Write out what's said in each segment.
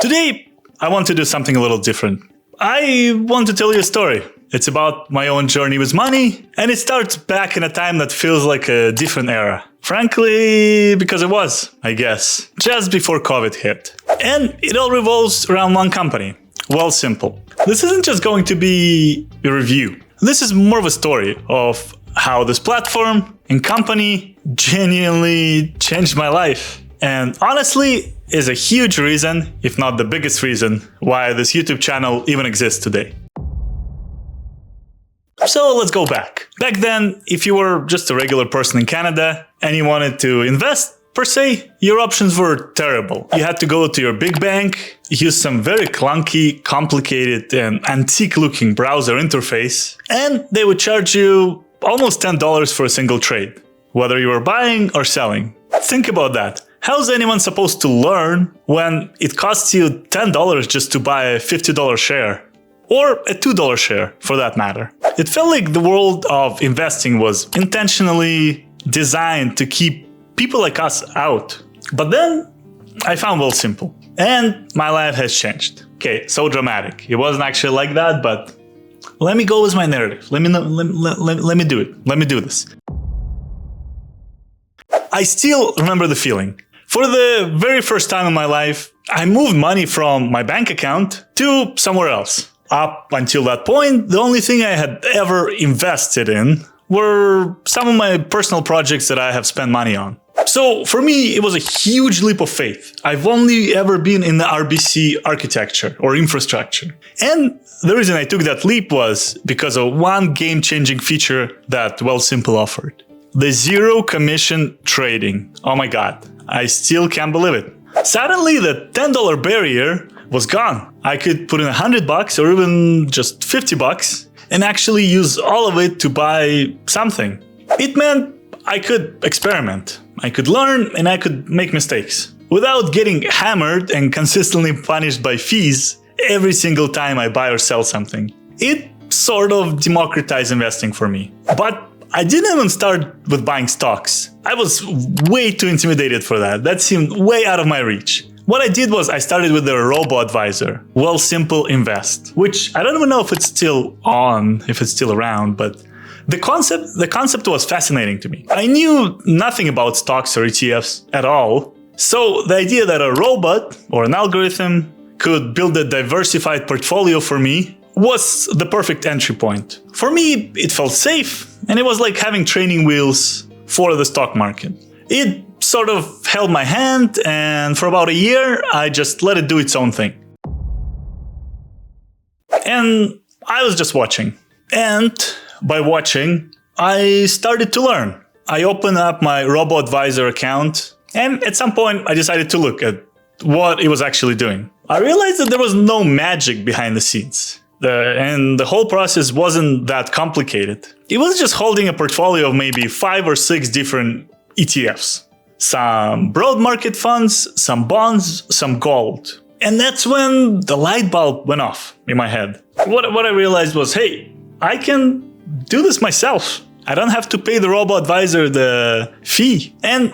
Today, I want to do something a little different. I want to tell you a story. It's about my own journey with money, and it starts back in a time that feels like a different era. Frankly, because it was, I guess, just before COVID hit. And it all revolves around one company, Wealthsimple. This isn't just going to be a review. This is more of a story of how this platform and company genuinely changed my life. And honestly, is a huge reason, if not the biggest reason, why this YouTube channel even exists today. So let's go back. Back then, if you were just a regular person in Canada and you wanted to invest, per se, your options were terrible. You had to go to your big bank, use some very clunky, complicated, and antique-looking browser interface, and they would charge you almost $10 for a single trade, whether you were buying or selling. Think about that. How's anyone supposed to learn when it costs you $10 just to buy a $50 share? Or a $2 share, for that matter. It felt like the world of investing was intentionally designed to keep people like us out. But then I found Wealthsimple, and my life has changed. Okay, so dramatic. It wasn't actually like that, but let me go with my narrative. Let me do it. Let me do this. I still remember the feeling. For the very first time in my life, I moved money from my bank account to somewhere else. Up until that point, the only thing I had ever invested in were some of my personal projects that I have spent money on. So for me, it was a huge leap of faith. I've only ever been in the RBC architecture or infrastructure. And the reason I took that leap was because of one game-changing feature that Wealthsimple offered. The zero commission trading. Oh my God, I still can't believe it. Suddenly, the $10 barrier was gone. I could put in $100 or even just $50 and actually use all of it to buy something. It meant I could experiment, I could learn, and I could make mistakes without getting hammered and consistently punished by fees every single time I buy or sell something. It sort of democratized investing for me. But I didn't even start with buying stocks. I was way too intimidated for that. That seemed way out of my reach. What I did was I started with the Robo-Advisor, Wealthsimple Invest, which I don't even know if it's still on, if it's still around, but the concept was fascinating to me. I knew nothing about stocks or ETFs at all. So the idea that a robot or an algorithm could build a diversified portfolio for me was the perfect entry point. For me, it felt safe, and it was like having training wheels for the stock market. It sort of held my hand, and for about a year, I just let it do its own thing. And I was just watching. And by watching, I started to learn. I opened up my Robo-Advisor account, and at some point, I decided to look at what it was actually doing. I realized that there was no magic behind the scenes. And the whole process wasn't that complicated. It was just holding a portfolio of maybe 5 or 6 different ETFs. Some broad market funds, some bonds, some gold. And that's when the light bulb went off in my head. What I realized was, hey, I can do this myself. I don't have to pay the Robo-Advisor the fee. And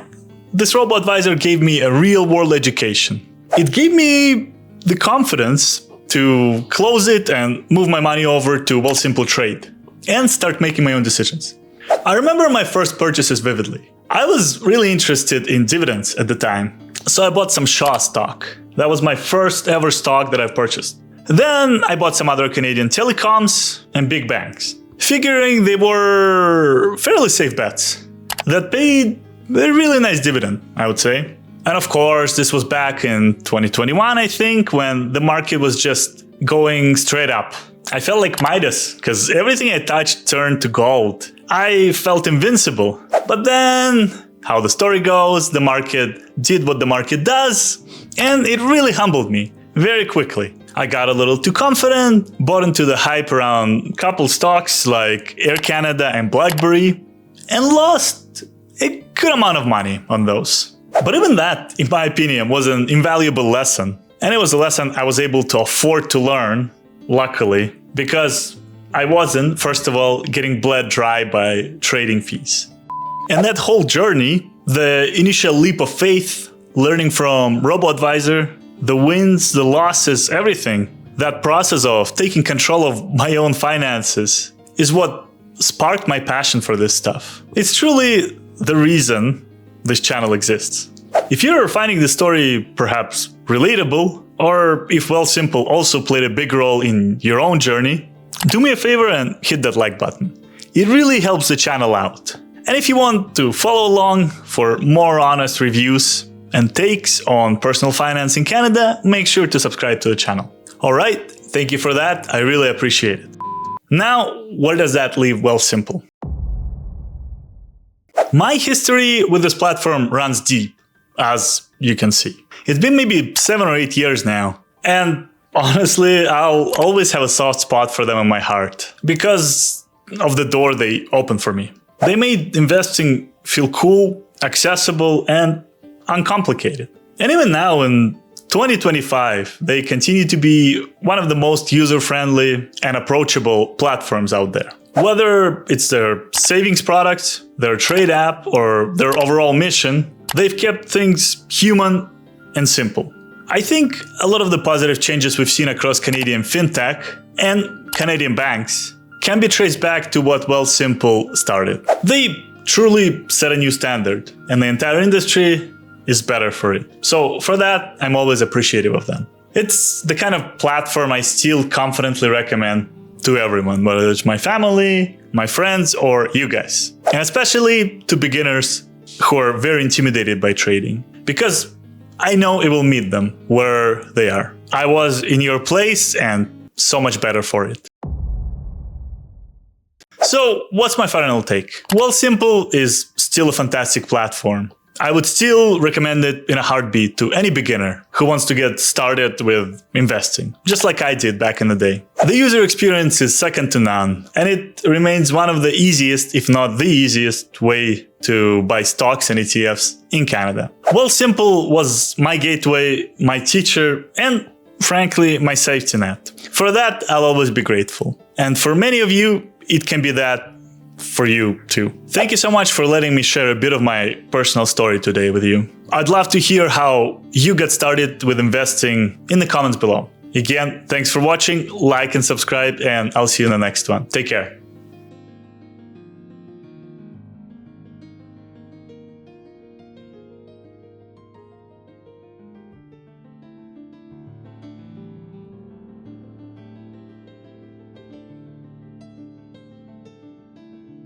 this Robo-Advisor gave me a real-world education. It gave me the confidence to close it and move my money over to Wealthsimple Trade and start making my own decisions. I remember my first purchases vividly. I was really interested in dividends at the time, so I bought some Shaw stock. That was my first ever stock that I purchased. Then I bought some other Canadian telecoms and big banks, figuring they were fairly safe bets that paid a really nice dividend, I would say. And of course, this was back in 2021, I think, when the market was just going straight up. I felt like Midas, because everything I touched turned to gold. I felt invincible. But then, how the story goes, the market did what the market does, and it really humbled me very quickly. I got a little too confident, bought into the hype around a couple stocks like Air Canada and BlackBerry, and lost a good amount of money on those. But even that, in my opinion, was an invaluable lesson. And it was a lesson I was able to afford to learn, luckily, because I wasn't, first of all, getting bled dry by trading fees. And that whole journey, the initial leap of faith, learning from Robo-Advisor, the wins, the losses, everything. That process of taking control of my own finances is what sparked my passion for this stuff. It's truly the reason this channel exists. If you're finding this story perhaps relatable, or if Wealthsimple also played a big role in your own journey, do me a favor and hit that like button. It really helps the channel out. And if you want to follow along for more honest reviews and takes on personal finance in Canada, make sure to subscribe to the channel. Alright, thank you for that, I really appreciate it. Now, where does that leave Wealthsimple? My history with this platform runs deep, as you can see. It's been maybe 7 or 8 years now, and honestly, I'll always have a soft spot for them in my heart, because of the door they opened for me. They made investing feel cool, accessible, and uncomplicated. And even now in 2025, they continue to be one of the most user-friendly and approachable platforms out there. Whether it's their savings products, their trade app, or their overall mission, they've kept things human and simple. I think a lot of the positive changes we've seen across Canadian fintech and Canadian banks can be traced back to what Wealthsimple started. They truly set a new standard, and the entire industry is better for it. So for that, I'm always appreciative of them. It's the kind of platform I still confidently recommend to everyone, whether it's my family, my friends, or you guys. And especially to beginners who are very intimidated by trading, because I know it will meet them where they are. I was in your place and so much better for it. So what's my final take? Wealthsimple is still a fantastic platform. I would still recommend it in a heartbeat to any beginner who wants to get started with investing, just like I did back in the day. The user experience is second to none, and it remains one of the easiest, if not the easiest, way to buy stocks and ETFs in Canada. Wealthsimple was my gateway, my teacher, and frankly, my safety net. For that, I'll always be grateful. And for many of you, it can be that for you too. Thank you so much for letting me share a bit of my personal story today with you. I'd love to hear how you got started with investing in the comments below. Again, thanks for watching, like and subscribe, and I'll see you in the next one. Take care.